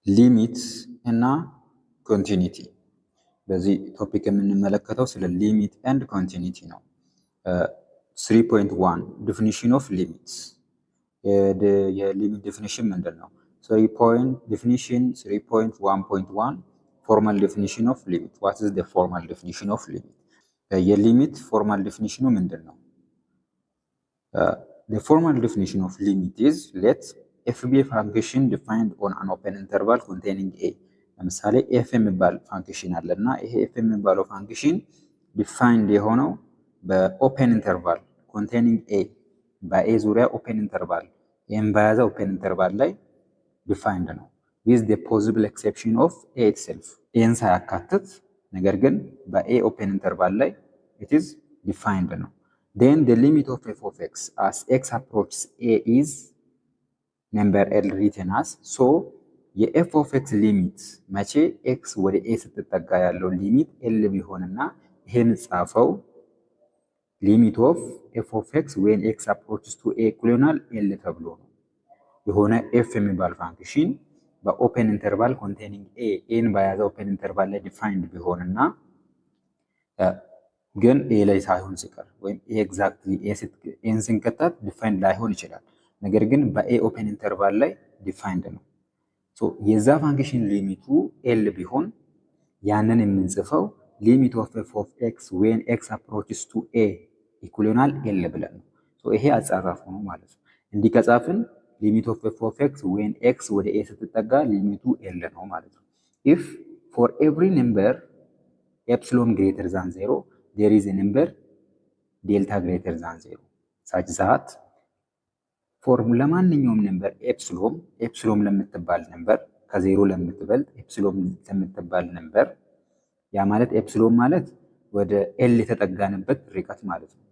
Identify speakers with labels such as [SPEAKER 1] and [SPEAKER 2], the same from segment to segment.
[SPEAKER 1] ሊሚት እና ኮንቲኒቲ። በዚህ ቶፒክ የምንመለከተው ስለ ሊሚት ኤንድ ኮንቲኒቲ ነው። 3.1 ዲፊኒሽን ኦፍ ሊሚትስ። የሊሚት ዲፊኒሽን ምንድን ነው? ዲፊኒሽን 3.1.1 ፎርማል ዲፊኒሽን ኦፍ ሊሚት። ዋት ኢዝ ዘ ፎርማል ዲፊኒሽን ኦፍ ሊሚት? የሊሚት ፎርማል ዲፊኒሽኑ ምንድን ነው? The formal definition of limit is let f be a function defined on an open interval containing a. ለምሳሌ f የሚባል ፋንክሽን አለና ይሄ f የሚባለው ፋንክሽን ዲፋይንድ የሆነው በኦፔን ኢንተርቫል containing a በa ዙሪያ ኦፔን ኢንተርቫል ይሄን በያዘ ኦፔን ኢንተርቫል ላይ ዲፋይንድ ነው with the possible exception of a itself። ይሄን ሳያካትት ነገር ግን በa ኦፔን ኢንተርቫል ላይ it is defined ነው። Then the limit of f of x as x approaches a is number L written as. So የf of x ሊሚት መቼ x ወደ a ስትጠጋ ያለው ሊሚት L ቢሆንና ይሄን ጻፈው limit of f of x when x approaches to a equal ይሆናል L ተብሎ ነው። የሆነ f የሚባል ፋንክሽን በኦፔን ኢንተርቫል containing a n በያዘ ኦፔን ኢንተርቫል ላይ ዲፋይንድ ቢሆንና ግን ኤ ላይ ሳይሆን ሲቀር ወይም ኤ ኤግዛክትሊ ኤን ስንከታት ዲፋይንድ ላይሆን ይችላል። ነገር ግን በኤ ኦፔን ኢንተርቫል ላይ ዲፋይንድ ነው። ሶ የዛ ፋንክሽን ሊሚቱ ኤል ቢሆን ያንን የምንጽፈው ሊሚት ኦፍ ኤፍ ኦፍ ኤክስ ዌን ኤክስ አፕሮችስ ቱ ኤ ኢኩል ይሆናል ኤል ብለን ነው። ሶ ይሄ አጻጻፍ ነው ማለት ነው። እንዲህ ከጻፍን ሊሚት ኦፍ ኤፍ ኦፍ ኤክስ ዌን ኤክስ ወደ ኤ ስትጠጋ ሊሚቱ ኤል ነው ማለት ነው። ኢፍ ፎር ኤቭሪ ነምበር ኤፕሲሎን ግሬተር ዛን 0 there is a number delta greater than 0 such that for ለማንኛውም ነምበር ኤፕሲሎን ለምትባል ነምበር ከዜሮ ለምትበልጥ ኤፕሲሎን ለምትባል ነምበር ያ ማለት ኤፕሲሎን ማለት ወደ ኤል የተጠጋንበት ርቀት ማለት ነው።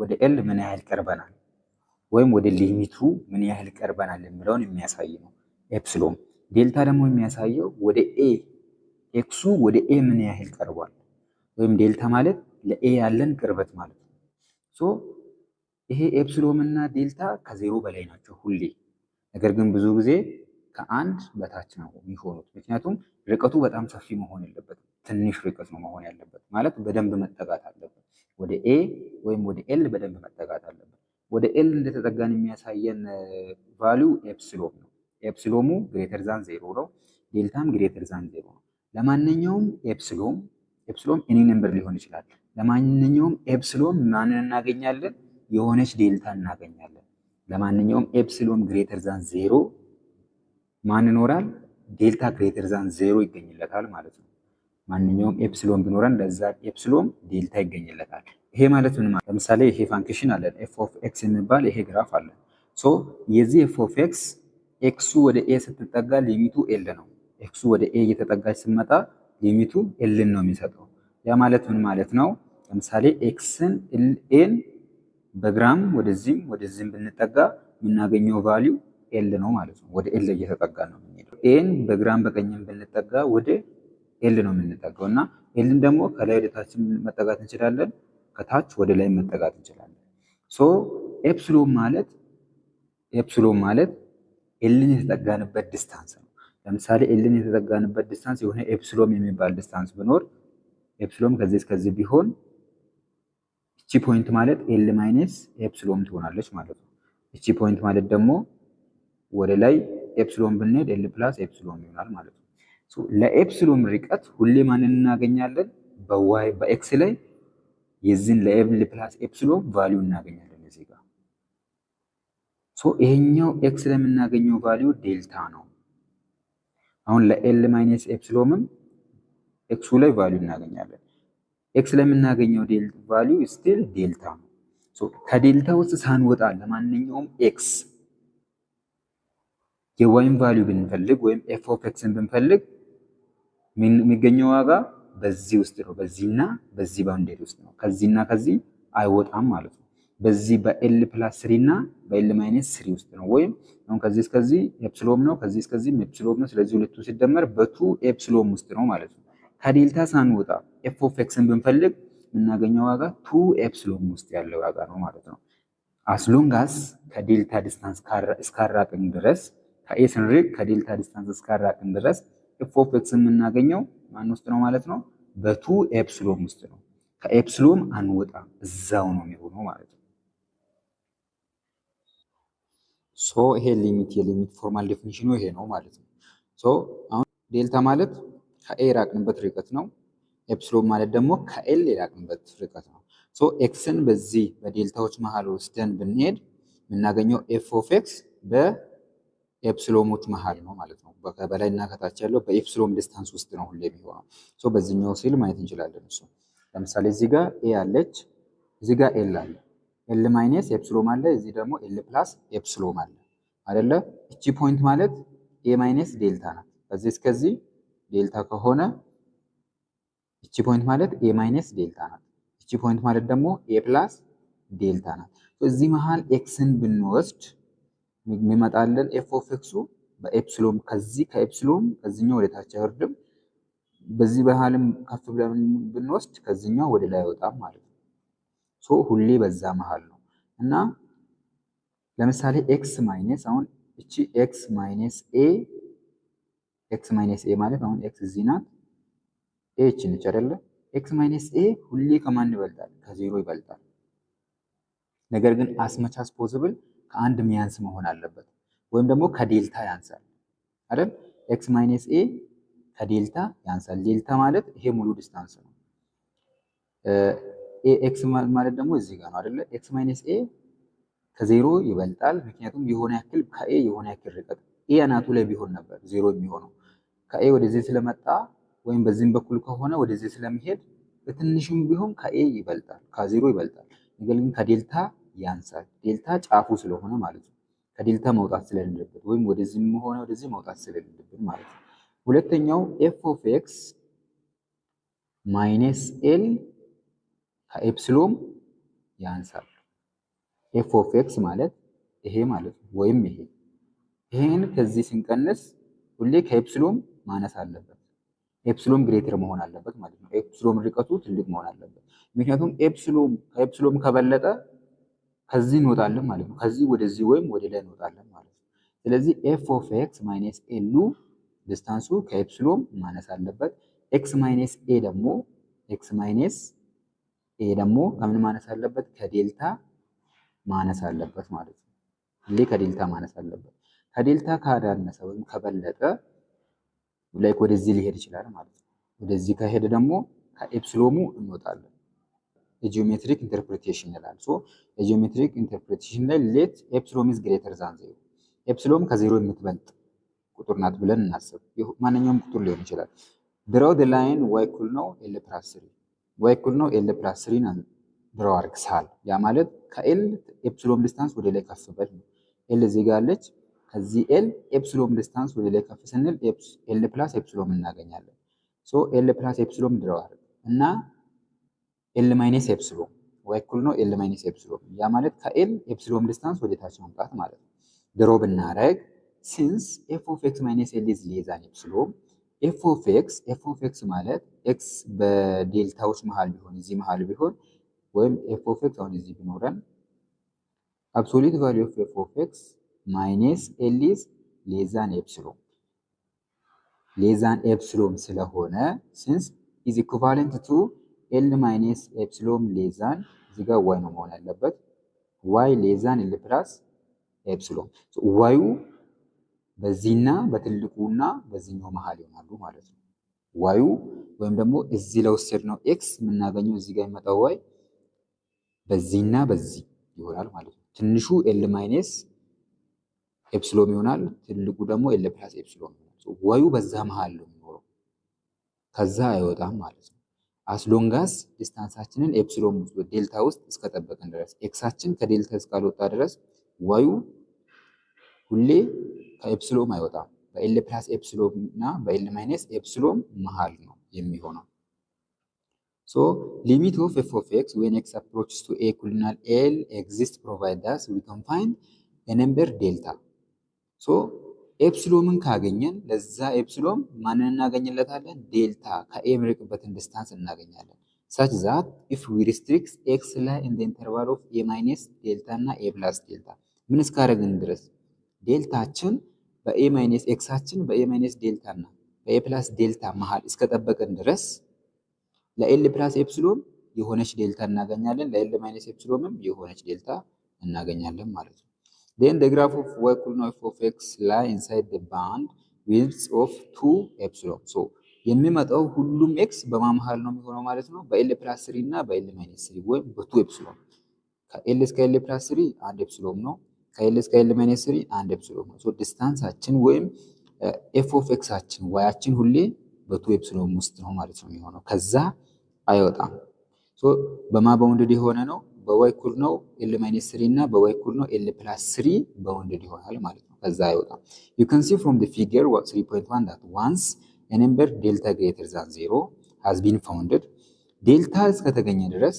[SPEAKER 1] ወደ ኤል ምን ያህል ቀርበናል ወይም ወደ ሊሚቱ ምን ያህል ቀርበናል የሚለውን የሚያሳይ ነው ኤፕሲሎን። ዴልታ ደግሞ የሚያሳየው ወደ ኤ ኤክሱ ወደ ኤ ምን ያህል ቀርቧል ወይም ዴልታ ማለት ለኤ ያለን ቅርበት ማለት ነው። ሶ ይሄ ኤፕሲሎን እና ዴልታ ከዜሮ በላይ ናቸው ሁሌ። ነገር ግን ብዙ ጊዜ ከአንድ በታች ነው የሚሆኑት። ምክንያቱም ርቀቱ በጣም ሰፊ መሆን የለበትም፣ ትንሽ ርቀት ነው መሆን ያለበት። ማለት በደንብ መጠጋት አለበት ወደ ኤ ወይም ወደ ኤል በደንብ መጠጋት አለበት። ወደ ኤል እንደተጠጋን የሚያሳየን ቫልዩ ኤፕሲሎን ነው። ኤፕሲሎኑ ግሬተር ዛን ዜሮ ነው፣ ዴልታም ግሬተር ዛን ዜሮ ነው። ለማንኛውም ኤፕሲሎን ኤኒ ነምበር ሊሆን ይችላል። ለማንኛውም ኤፕሲሎን ማንን እናገኛለን? የሆነች ዴልታ እናገኛለን። ለማንኛውም ኤፕሲሎን ግሬተር ዛን ዜሮ ማን ይኖራል? ዴልታ ግሬተር ዛን ዜሮ ይገኝለታል ማለት ነው። ማንኛውም ኤፕሲሎን ቢኖረን ለዛ ኤፕሲሎን ዴልታ ይገኝለታል። ይሄ ማለት ምን ማለት? ለምሳሌ ይሄ ፋንክሽን አለን ኤፍ ኦፍ ኤክስ የሚባል ይሄ ግራፍ አለ። ሶ የዚህ ኤፍ ኦፍ ኤክስ ኤክሱ ወደ ኤ ስትጠጋ ሊሚቱ ኤል ነው። ኤክሱ ወደ ኤ እየተጠጋች ስትመጣ ሊሚቱ ኤልን ነው የሚሰጠው። ያ ማለት ምን ማለት ነው? ለምሳሌ ኤክስን ኤን በግራም ወደዚህም ብንጠጋ የምናገኘው ቫልዩ ኤል ነው ማለት ነው። ወደ ኤል እየተጠጋ ነው የምንሄደው። ኤን በግራም በቀኝም ብንጠጋ ወደ ኤል ነው የምንጠጋው እና ኤልን ደግሞ ከላይ ወደ ታች መጠጋት እንችላለን፣ ከታች ወደ ላይ መጠጋት እንችላለን። ሶ ኤፕሲሎን ማለት ኤልን የተጠጋንበት ዲስታንስ ነው። ለምሳሌ ኤልን የተጠጋንበት ዲስታንስ የሆነ ኤፕሲሎን የሚባል ዲስታንስ ቢኖር ኤፕሲሎን ከዚህ እስከዚህ ቢሆን እቺ ፖይንት ማለት ኤል ማይነስ ኤፕሲሎን ትሆናለች ማለት ነው። እቺ ፖይንት ማለት ደግሞ ወደ ላይ ኤፕሲሎን ብንሄድ ኤል ፕላስ ኤፕሲሎን ይሆናል ማለት ነው። ሶ ለኤፕሲሎን ርቀት ሁሌ ማንን እናገኛለን? በኤክስ ላይ የዚህን ለኤል ፕላስ ኤፕሲሎን ቫልዩ እናገኛለን እዚህ ጋር። ሶ ይሄኛው ኤክስ ላይ የምናገኘው ቫልዩ ዴልታ ነው። አሁን ለኤል ማይነስ ኤፕሲሎንም ኤክሱ ላይ ቫልዩ እናገኛለን። ኤክስ ላይ የምናገኘው ቫልዩ ስቲል ዴልታ ነው። ሶ ከዴልታ ውስጥ ሳንወጣ ለማንኛውም ኤክስ የዋይን ቫልዩ ብንፈልግ ወይም ኤፍ ኦፍ ኤክስን ብንፈልግ የሚገኘው ዋጋ በዚህ ውስጥ ነው። በዚህና በዚህ ባውንደሪ ውስጥ ነው። ከዚህና ከዚህ አይወጣም ማለት ነው። በዚህ በኤል ፕላስ 3 እና በኤል ማይነስ 3 ውስጥ ነው። ወይም አሁን ከዚህ እስከዚህ ኤፕሲሎን ነው፣ ከዚህ እስከዚህ ኤፕሲሎን ነው። ስለዚህ ሁለቱ ሲደመር በቱ ኤፕሲሎን ውስጥ ነው ማለት ነው። ከዴልታ ሳንወጣ ኤፍ ኦፍ ኤክስን ብንፈልግ የምናገኘው ዋጋ ቱ ኤፕሲሎን ውስጥ ያለው ዋጋ ነው ማለት ነው። አስ ሎንግ አስ ከዴልታ ዲስታንስ እስካራቅን ድረስ ከኤ ስንርቅ ከዴልታ ዲስታንስ እስካራቅን ድረስ ኤፍ ኦፍ ኤክስ የምናገኘው ማን ውስጥ ነው ማለት ነው? በቱ ኤፕስሎን ውስጥ ነው። ከኤፕስሎን አንወጣም፣ እዛው ነው የሚሆነው ማለት ነው። ሶ ይሄ የሊሚት ፎርማል ዴፊኒሽኑ ይሄ ነው ማለት ነው። ሶ አሁን ዴልታ ማለት ከኤ የራቅንበት ርቀት ነው። ኤፕስሎን ማለት ደግሞ ከኤል የራቅንበት ርቀት ነው። ሶ ኤክስን በዚህ በዴልታዎች መሃል ወስደን ብንሄድ የምናገኘው ኤፍ ኦፍ ኤክስ በኤፕስሎሞች መሃል ነው ማለት ነው። በላይና ከታች ያለው በኤፕስሎን ዲስታንስ ውስጥ ነው ሁሌ የሚሆነው። ሶ በዚህኛው ሲል ማየት እንችላለን። እሱ ለምሳሌ እዚህ ጋር ኤ አለች፣ እዚህ ጋር ኤል አለ። ኤል ማይነስ ኤፕስሎም አለ፣ እዚህ ደግሞ ኤል ፕላስ ኤፕስሎም አለ አይደለ? እቺ ፖይንት ማለት ኤ ማይነስ ዴልታ ናት። ከዚህ እስከዚህ ዴልታ ከሆነ እቺ ፖይንት ማለት ኤ ማይነስ ዴልታ ናት። እቺ ፖይንት ማለት ደግሞ ኤ ፕላስ ዴልታ ናት። እዚህ መሃል ኤክስን ብንወስድ የሚመጣልን ኤፍ ኦፍ ኤክሱ በኤፕስሎም ከዚህ ከኤፕስሎም ከዚህኛው ወደ ታች አይወርድም። በዚህ መሃልም ከፍ ብለን ብንወስድ ከዚህኛው ወደ ላይ አይወጣም ማለት ነው። ሶ ሁሌ በዛ መሃል ነው እና ለምሳሌ ኤክስ ማይነስ አሁን እቺ ኤክስ ማይነስ ኤ ማለት አሁን ኤክስ እዚህ ናት፣ ኤ እቺ ነች አይደለ? ኤክስ ማይነስ ኤ ሁሌ ከማን ይበልጣል? ከዜሮ ይበልጣል። ነገር ግን አስመቻስ ፖሲብል ከአንድ ሚያንስ መሆን አለበት፣ ወይም ደግሞ ከዴልታ ያንሳል አይደል? ኤክስ ማይነስ ኤ ከዴልታ ያንሳል። ዴልታ ማለት ይሄ ሙሉ ዲስታንስ ነው። ኤክስ ማለት ደግሞ እዚህ ጋር ነው አይደለ? ኤክስ ማይነስ ኤ ከዜሮ ይበልጣል። ምክንያቱም የሆነ ያክል ከኤ የሆነ ያክል ርቀት ኤ አናቱ ላይ ቢሆን ነበር ዜሮ የሚሆነው። ከኤ ወደዚህ ስለመጣ ወይም በዚህም በኩል ከሆነ ወደዚህ ስለሚሄድ በትንሹም ቢሆን ከኤ ይበልጣል፣ ከዜሮ ይበልጣል። ነገር ግን ከዴልታ ያንሳል። ዴልታ ጫፉ ስለሆነ ማለት ነው። ከዴልታ መውጣት ስለሌለበት ወይም ወደዚህም ሆነ ወደዚህ መውጣት ስለሌለብን ማለት ነው። ሁለተኛው ኤፍ ኦፍ ኤክስ ማይነስ ኤል ከኤፕስሎም ያንሳል። ኤፍ ኦፍ ኤክስ ማለት ይሄ ማለት ነው፣ ወይም ይሄ ይሄን ከዚህ ስንቀንስ ሁሌ ከኤፕስሎም ማነስ አለበት። ኤፕስሎም ግሬተር መሆን አለበት ማለት ነው። ኤፕስሎም ርቀቱ ትልቅ መሆን አለበት። ምክንያቱም ከኤፕስሎም ከበለጠ ከዚህ እንወጣለን ማለት ነው። ከዚህ ወደዚህ ወይም ወደ ላይ እንወጣለን ማለት ነው። ስለዚህ ኤፍ ኦፍ ኤክስ ማይነስ ኤሉ ዲስታንሱ ከኤፕስሎም ማነስ አለበት። ኤክስ ማይነስ ኤ ደግሞ ከምን ማነስ አለበት? ከዴልታ ማነስ አለበት ማለት ነው። ሁሌ ከዴልታ ማነስ አለበት። ከዴልታ ካዳነሰ ወይም ከበለጠ ላይክ ወደዚህ ሊሄድ ይችላል ማለት ነው። ወደዚህ ከሄደ ደግሞ ከኤፕስሎሙ እንወጣለን። የጂኦሜትሪክ ኢንተርፕሪቴሽን ይላል። ሶ የጂኦሜትሪክ ኢንተርፕሪቴሽን ላይ ሌት ኤፕስሎም ኢዝ ግሬተር ዛን ዜሮ፣ ኤፕስሎም ከዜሮ የምትበልጥ ቁጥር ናት ብለን እናስብ። ማንኛውም ቁጥር ሊሆን ይችላል። ድራው ደ ላይን ዋይ እኩል ነው ኤል ፕላስ 3 ዋይ እኩል ነው ኤል ፕላስ 3 ድራው አድርግ ሳል። ያ ማለት ከኤል ኤፕስሎም ዲስታንስ ወደ ላይ ከፍ በል ነው። ኤል እዚህ ጋር አለች። ከዚህ ኤል ኤፕስሎም ዲስታንስ ወደ ላይ ከፍ ስንል ኤል ፕላስ ኤፕስሎም እናገኛለን። ሶ ኤል ፕላስ ኤፕስሎም ድራው አድርግ እና ኤል ማይነስ ኤፕስሎም ዋይ እኩል ነው ኤል ማይነስ ኤፕስሎም። ያ ማለት ከኤል ኤፕስሎም ዲስታንስ ወደ ታች ማምጣት ማለት ነው። ድሮ ብናረግ ሲንስ ኤፍ ኦፍ ኤክስ ማይነስ ኤል ኢዝ ሌስ ዛን ኤፕስሎም ኤፍ ኦፍ ኤክስ ማለት ኤክስ በዴልታዎች መሃል ቢሆን እዚህ መሃል ቢሆን ወይም ኤፍ ኦፍ ኤክስ አሁን እዚህ ቢኖረን አብሶሉት ቫልዩ ኦፍ ኤፍ ኦፍ ኤክስ ማይነስ ኤል ኢዝ ሌስ ዛን ኤፕስሎም ስለሆነ ሲንስ ኢዝ ኢኩቫለንት ቱ ኤል ማይነስ ኤፕስሎም ሌስ ዛን እዚህ ጋር ዋይ ነው መሆን ያለበት። ዋይ ሌስ ዛን ኤል ፕላስ ኤፕስሎም ዋዩ በዚህና በትልቁና በዚህኛው መሃል ይሆናሉ ማለት ነው። ዋዩ ወይም ደግሞ እዚህ ለወሰድ ነው ኤክስ የምናገኘው እዚህ ጋር የሚመጣው ዋይ በዚህና በዚህ ይሆናል ማለት ነው። ትንሹ ኤል ማይነስ ኤፕስሎም ይሆናል፣ ትልቁ ደግሞ ኤል ፕላስ ኤፕስሎም ይሆናል። ዋዩ በዛ መሃል ነው የሚኖረው፣ ከዛ አይወጣም ማለት ነው። አስሎንጋስ ዲስታንሳችንን ኤፕስሎም ውስጥ ዴልታ ውስጥ እስከጠበቅን ድረስ ኤክሳችን ከዴልታ እስካልወጣ ድረስ ዋዩ ሁሌ ከኤፕስሎም አይወጣም። በኤል ፕላስ ኤፕስሎም እና በኤል ማይነስ ኤፕስሎም መሃል ነው የሚሆነው። ሶ ሊሚት ኦፍ ኤፍ ኦፍ ኤክስ ዌን ኤክስ አፕሮችስ ቱ ኤ ኢኩዋል ኤል ኤግዚስት ፕሮቫይድ ዳስ ዊ ካን ፋይንድ ኤ ነምበር ዴልታ። ሶ ኤፕስሎምን ካገኘን ለዛ ኤፕስሎም ማንን እናገኝለታለን? ዴልታ ከኤ የሚርቅበትን ዲስታንስ እናገኛለን። such that if we restrict x ላይ in the interval of a minus ዴልታ እና a plus ዴልታ ምን እስካደረግን ድረስ ዴልታችን በኤ ማይነስ ኤክሳችን በኤ ማይነስ ዴልታ እና በኤ ፕላስ ዴልታ መሃል እስከጠበቅን ድረስ ለኤል ፕላስ ኤፕሲሎን የሆነች ዴልታ እናገኛለን፣ ለኤል ማይነስ ኤፕሲሎንም የሆነች ዴልታ እናገኛለን ማለት ነው። then the graph of y equal to f of x lie inside the band width of 2 epsilon so የሚመጣው ሁሉም ኤክስ በማመሃል ነው የሚሆነው ማለት ነው። በኤል ፕላስ 3 እና በኤል ማይነስ 3 ወይም በ2 ኤፕሲሎን ከኤል እስከ ኤል ፕላስ 3 አንድ ኤፕሲሎን ነው። ከኤል እስከ ኤል ማይነስ 3 አንድ ኤፕሲሎን ነው። ሶ ዲስታንሳችን ወይም ኤፍ ኦፍ ኤክሳችን ዋያችን ሁሌ በ2 ኤፕሲሎን ውስጥ ነው ማለት ነው የሚሆነው። ከዛ አይወጣም። ሶ በማ ባውንድድ የሆነ ነው በዋይ እኩል ነው ኤል ማይነስ 3 እና በዋይ እኩል ነው ኤል ፕላስ 3 ባውንድድ ይሆናል ማለት ነው። ከዛ አይወጣም። you can see from the figure 3.1 that once a number delta greater than 0 has been founded ዴልታ እስከተገኘ ድረስ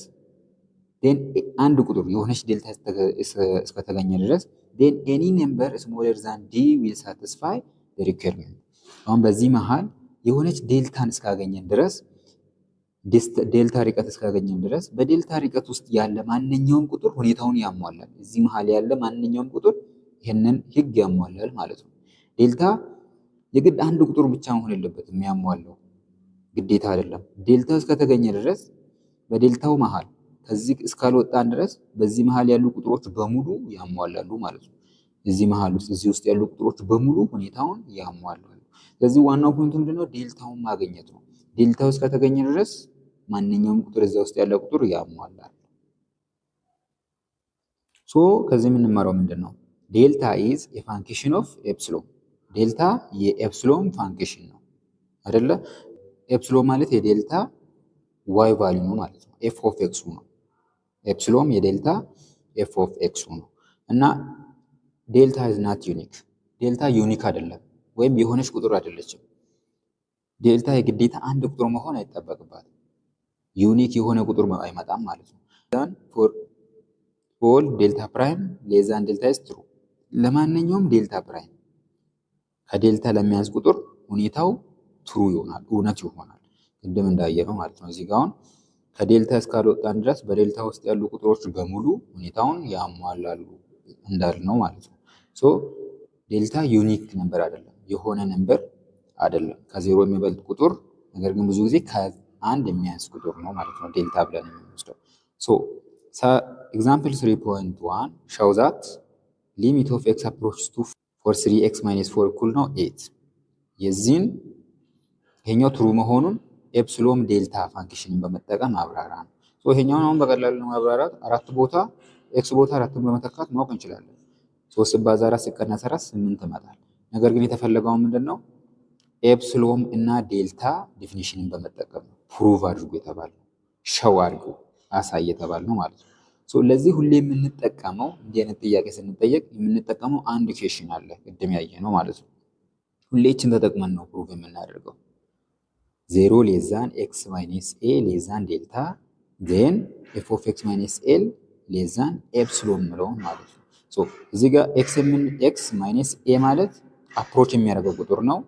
[SPEAKER 1] then አንድ ቁጥር የሆነች ዴልታ እስከተገኘ ድረስ then any number smaller than d will satisfy the requirement አሁን በዚህ መሃል የሆነች ዴልታን እስካገኘን ድረስ ዴልታ ርቀት እስካገኘን ድረስ በዴልታ ርቀት ውስጥ ያለ ማንኛውም ቁጥር ሁኔታውን ያሟላል። እዚህ መሃል ያለ ማንኛውም ቁጥር ይሄንን ህግ ያሟላል ማለት ነው። ዴልታ የግድ አንድ ቁጥር ብቻ መሆን የለበትም የሚያሟላው ግዴታ አይደለም። ዴልታ እስከተገኘ ድረስ በዴልታው መሃል ከዚህ እስካልወጣን ድረስ በዚህ መሃል ያሉ ቁጥሮች በሙሉ ያሟላሉ ማለት ነው። እዚህ መሃል ውስጥ እዚህ ውስጥ ያሉ ቁጥሮች በሙሉ ሁኔታውን ያሟላሉ። ስለዚህ ዋናው ፖይንቱ ምንድነው? ዴልታውን ማግኘት ነው። ዴልታው እስከተገኘ ድረስ ማንኛውም ቁጥር እዛ ውስጥ ያለ ቁጥር ያሟላል። ሶ ከዚህ የምንማረው ምንድነው? ዴልታ ኢዝ ኤ ፋንክሽን ኦፍ ኤፕሲሎን። ዴልታ የኤፕሲሎን ፋንክሽን ነው አይደለ? ኤፕሲሎን ማለት የዴልታ ዋይ ቫልዩ ነው ማለት ነው። ኤፍ ኦፍ ኤክሱ ነው። ኤፕሲሎን የዴልታ ኤፍ ኦፍ ኤክሱ ነው እና ዴልታ ኢዝ ናት ዩኒክ። ዴልታ ዩኒክ አይደለም ወይም የሆነች ቁጥር አይደለችም። ዴልታ የግዴታ አንድ ቁጥር መሆን አይጠበቅባትም። ዩኒክ የሆነ ቁጥር አይመጣም ማለት ነው። ዛን ፎር ኦል ዴልታ ፕራይም ሌዛን ዴልታ ኢዝ ትሩ። ለማንኛውም ዴልታ ፕራይም ከዴልታ ለሚያንስ ቁጥር ሁኔታው ትሩ ይሆናል፣ እውነት ይሆናል። ቅድም እንዳየነው ማለት ነው። እዚህ ጋር አሁን ከዴልታ እስካልወጣን ድረስ በዴልታ ውስጥ ያሉ ቁጥሮች በሙሉ ሁኔታውን ያሟላሉ እንዳልነው ማለት ነው። ሶ ዴልታ ዩኒክ ነምበር አይደለም፣ የሆነ ነምበር አይደለም። ከዜሮ የሚበልጥ ቁጥር ነገር ግን ብዙ ጊዜ ከአንድ የሚያንስ ቁጥር ነው ማለት ነው ዴልታ ብለን የምንወስደው። ሶ ኤግዛምፕል 3.1 show that limit of x approaches to for 3x minus 4 እኩል ነው 8 የዚህን ይሄኛው ትሩ መሆኑን ኤፕሲሎን ዴልታ ፋንክሽንን በመጠቀም አብራራ ነው። ሶ ይሄኛውን አሁን በቀላሉ ለማብራራት አራት ቦታ ኤክስ ቦታ አራትን በመተካት ማወቅ እንችላለን። 3 ሲባዛ 4 ሲቀነስ 4 8 ይመጣል። ነገር ግን የተፈለገው ምንድነው? ኤፕሲሎን እና ዴልታ ዲፊኒሽንን በመጠቀም ፕሩቭ አድርጉ የተባለው ሸው አድርጉ አሳይ የተባለው ማለት ነው። ሶ ለዚህ ሁሌ የምንጠቀመው እንዲህ አይነት ጥያቄ ስንጠየቅ የምንጠቀመው አንድ ኢኩዌሽን አለ ቅድም ያየነው ማለት ነው። ሁሌ እችን ተጠቅመን ነው ፕሩቭ የምናደርገው። 0 ሌዛን ኤክስ ማይነስ ኤ ሌዛን ዴልታ ዜን ኤፍ ኦፍ ኤክስ ማይነስ ኤል ሌዛን ኤፕሲሎን ምለውን ማለት ነው። ሶ እዚህ ጋር ኤክስ ማይነስ ኤ ማለት አፕሮች የሚያደርገው ቁጥር ነው።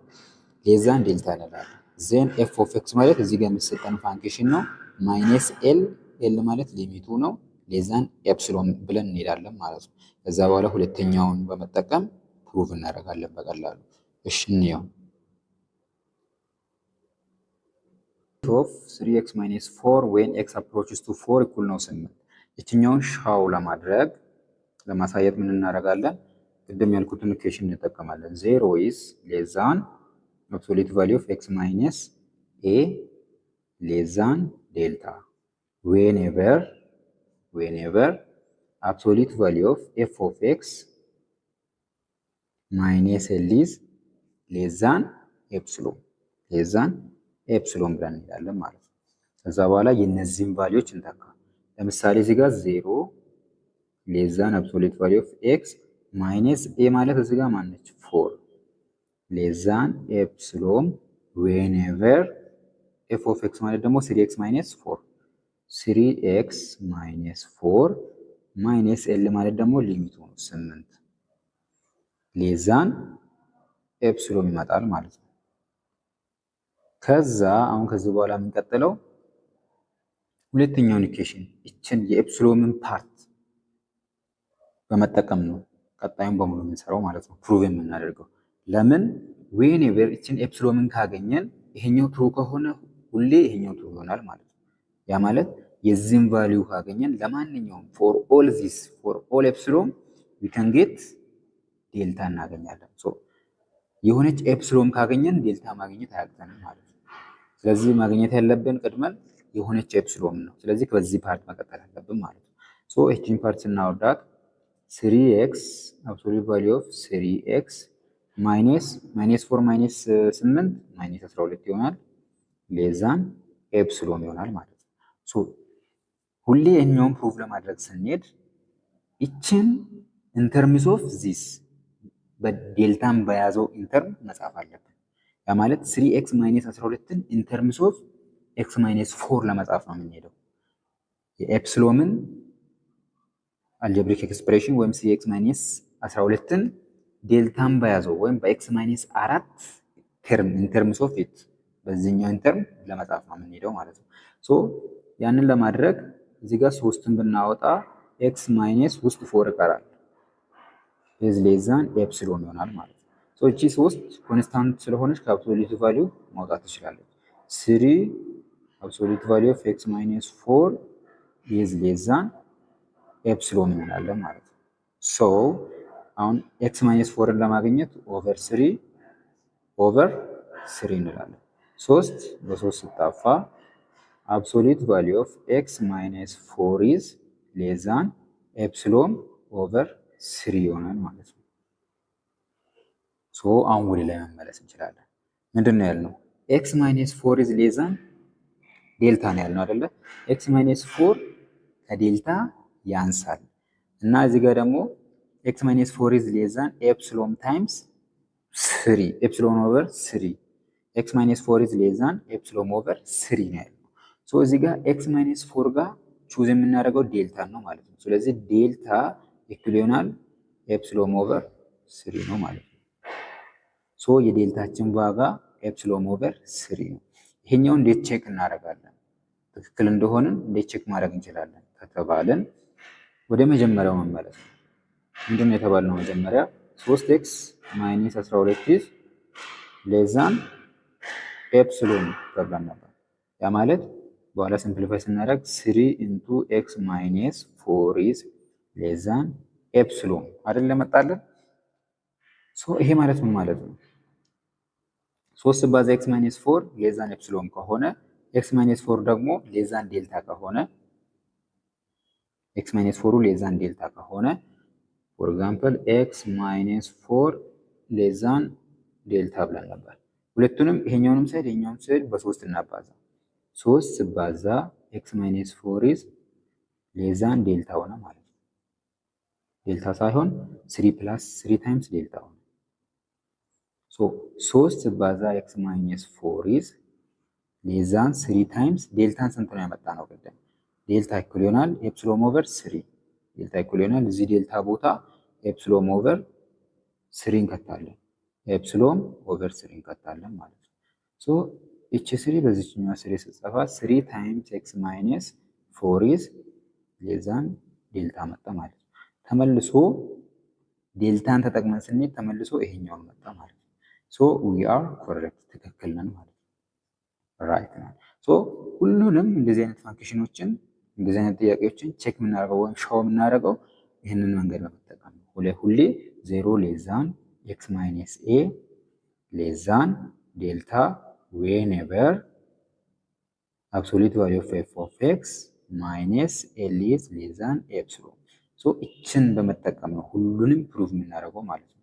[SPEAKER 1] ሌዛን ዴልታ እንላለን። ዜን ኤፍ ኦፍ ኤክስ ማለት እዚህ ጋር የሚሰጠን ፋንክሽን ነው። ማይነስ ኤል ኤል ማለት ሊሚቱ ነው። ሌዛን ኤፕሲሎን ብለን እንሄዳለን ማለት ነው። ከዛ በኋላ ሁለተኛውን በመጠቀም ፕሩቭ እናደርጋለን በቀላሉ። እሺ እንየው። ኦፍ 3x minus 4 when x approaches to 4 እኩል ነው 8 እችኛውን ሻው ለማድረግ ለማሳየት ምን እናደርጋለን? ቅድም ያልኩትን ኢኩዌሽን እንጠቀማለን። 0 is less than absolute value of x minus a less than delta whenever absolute value of f of x minus l is less than ኤፕሲሎን ብለን እንሄዳለን ማለት ነው። ከዛ በኋላ የነዚህን ቫልዩዎች እንተካ። ለምሳሌ እዚህ ጋር 0 ሌዛን አብሶሉት ቫልዩ ኦፍ ኤክስ ማይነስ ኤ ማለት እዚህ ጋር ማነች 4 ሌዛን ኤፕሲሎን ዌኔቨር ኤፍ ኦፍ ኤክስ ማለት ደግሞ 3x ማይነስ 4 3x ማይነስ 4 ማይነስ ኤል ማለት ደግሞ ሊሚቱ ነው 8 ሌዛን ኤፕሲሎን ይመጣል ማለት ነው። ከዛ አሁን ከዚህ በኋላ የምንቀጥለው ሁለተኛውን ኢኩዌሽን እችን የኤፕሲሎንን ፓርት በመጠቀም ነው ቀጣዩን በሙሉ የምንሰራው ማለት ነው ፕሩቭ የምናደርገው። ለምን ዌኔቨር እችን ኤፕሲሎንን ካገኘን ይሄኛው ትሩ ከሆነ ሁሌ ይሄኛው ትሩ ይሆናል ማለት ነው። ያ ማለት የዚህን ቫልዩ ካገኘን ለማንኛውም ፎር ኦል ዚስ ፎር ኦል ኤፕሲሎን ዊ ካን ጌት ዴልታ እናገኛለን። የሆነች ኤፕሲሎን ካገኘን ዴልታ ማግኘት አያቅተንም ማለት ነው። ስለዚህ ማግኘት ያለብን ቅድመን የሆነች ኤፕሲሎን ነው። ስለዚህ በዚህ ፓርት መቀጠል አለብን ማለት ነው። ይህችን ፓርት ስናወርዳት 3x አብሶሉት ቫልዩ ኦፍ 3x ማይነስ 4 ማይነስ 8 ማይነስ 12 ይሆናል ሌዛን ኤፕሲሎን ይሆናል ማለት ነው። ሁሌ እኛውን ፕሩቭ ለማድረግ ስንሄድ ይችን ኢንተርምስ ኦፍ ዚስ በዴልታን በያዘው ኢንተርም መጻፍ አለብን። ያ ማለት 3x ማይነስ 12ን ኢንተርምስ ኦፍ x ማይነስ 4 ለመጻፍ ነው የምንሄደው። የኤፕሲሎንን አልጀብሪክ ኤክስፕሬሽን ወይም 3x ማይነስ 12ን ዴልታን በያዘው ወይም በx ማይነስ 4 ተርም ኢንተርምስ ኦፍ ኢት በዚህኛው ኢንተርም ለመጻፍ ነው የምንሄደው ማለት ነው። ያንን ለማድረግ እዚህ ጋር 3ን ብናወጣ x ማይነስ ውስጥ 4 ይቀራል is less than ኤፕሲሎን ይሆናል ማለት ነው። እቺ 3 ኮንስታንት ስለሆነች ከአብሶሉት ቫልዩ ማውጣት ትችላለች። 3 አብሶሉት ቫልዩ ኦፍ x ማይነስ 4 is less than ኤፕሲሎን ይሆናል ማለት ነው። አሁን x ማይነስ 4ን ለማግኘት ኦቨር 3 እንላለን። 3 በ3 ሲጣፋ አብሶሉት ቫልዩ ኦፍ x ማይነስ 4 is less than ኤፕሲሎን ኦቨር 3 ይሆናል ማለት ነው። አሁን ወደ ላይ መመለስ እንችላለን። ምንድን ነው ያልነው? x ማይነስ 4 is less than ዴልታ ነው ያልነው አይደለ? x ማይነስ 4 ከዴልታ ያንሳል እና እዚህ ጋር ደግሞ x ማይነስ 4 is less than ኤፕሲሎን ታይምስ 3 ኤፕሲሎን ኦቨር 3 x ማይነስ 4 is less than ኤፕሲሎን ኦቨር 3 ነው ያልነው። እዚህ ጋር x ማይነስ 4 ጋር ቹዝ የምናደርገው ዴልታ ነው ማለት ነው። ስለዚህ ዴልታ ኢኩል ይሆናል ኤፕሲሎን ኦቨር 3 ነው ማለት ነው። የዴልታችን ዋጋ ኤፕሲሎን ኦቨር 3 ነው። ይሄኛው እንዴት ቼክ እናደርጋለን? ትክክል እንደሆንን እንዴት ቼክ ማድረግ እንችላለን ከተባለን ወደ መጀመሪያው መመለስ ነው። ምንድን ነው የተባልነው? መጀመሪያ 3x ማይነስ 12 is less than ኤፕሲሎን ተብለን ነበር። ያ ማለት በኋላ ሲምፕሊፋይ ስናደርግ 3 into x ማይነስ 4 is less than ኤፕሲሎን አይደል ለመጣለን። ይሄ ማለት ምን ማለት ነው? 3 ሲባዛ x ማይነስ 4 less than ኤፕሲሎን ከሆነ x ማይነስ 4 ደግሞ less than ዴልታ ከሆነ x ማይነስ 4 less than ዴልታ ከሆነ for example x ማይነስ 4 less than ዴልታ ብለን ነበር። ሁለቱንም ይሄኛውንም ሳይድ ይሄኛውንም ሳይድ በ3 እናባዛ። 3 ሲባዛ x ማይነስ 4 is less than ዴልታ ሆነ ማለት ነው። ዴልታ ሳይሆን 3 ፕላስ 3 ታይምስ ዴልታ ሆነ። 3 ሲባዛ x ማይነስ 4 is less than 3 ታይምስ ዴልታን ስንት ነው ያመጣ ነው ቅድም? ዴልታ ኢኩል ይሆናል ኤፕሲሎን ኦቨር 3 ዴልታ ኢኩል ይሆናል እዚህ ዴልታ ቦታ ኤፕሲሎን ኦቨር 3 እንከታለን። ኤፕሲሎን ኦቨር 3 እንከታለን ማለት ነው። እቺ 3 በዚህኛው 3 ሲጻፋ 3 ታይምስ x ማይነስ 4 is less than ዴልታ መጣ ማለት ነው። ተመልሶ ዴልታን ተጠቅመን ስንሄድ ተመልሶ ይሄኛውን መጣ ማለት ነው። we are correct ትክክል ነን ማለት ነው። ራይት ነን። ሁሉንም እንደዚህ አይነት ፋንክሽኖችን እንደዚህ አይነት ጥያቄዎችን ቼክ የምናደርገው ወይም ሻው የምናደርገው ይህንን መንገድ በመጠቀም ነው። ሁሌ 0 less than x minus a less than ዴልታ whenever absolute value of f of x minus l is less than ኤፕሲሎን። እችን በመጠቀም ነው ሁሉንም ፕሩቭ የምናደርገው ማለት ነው።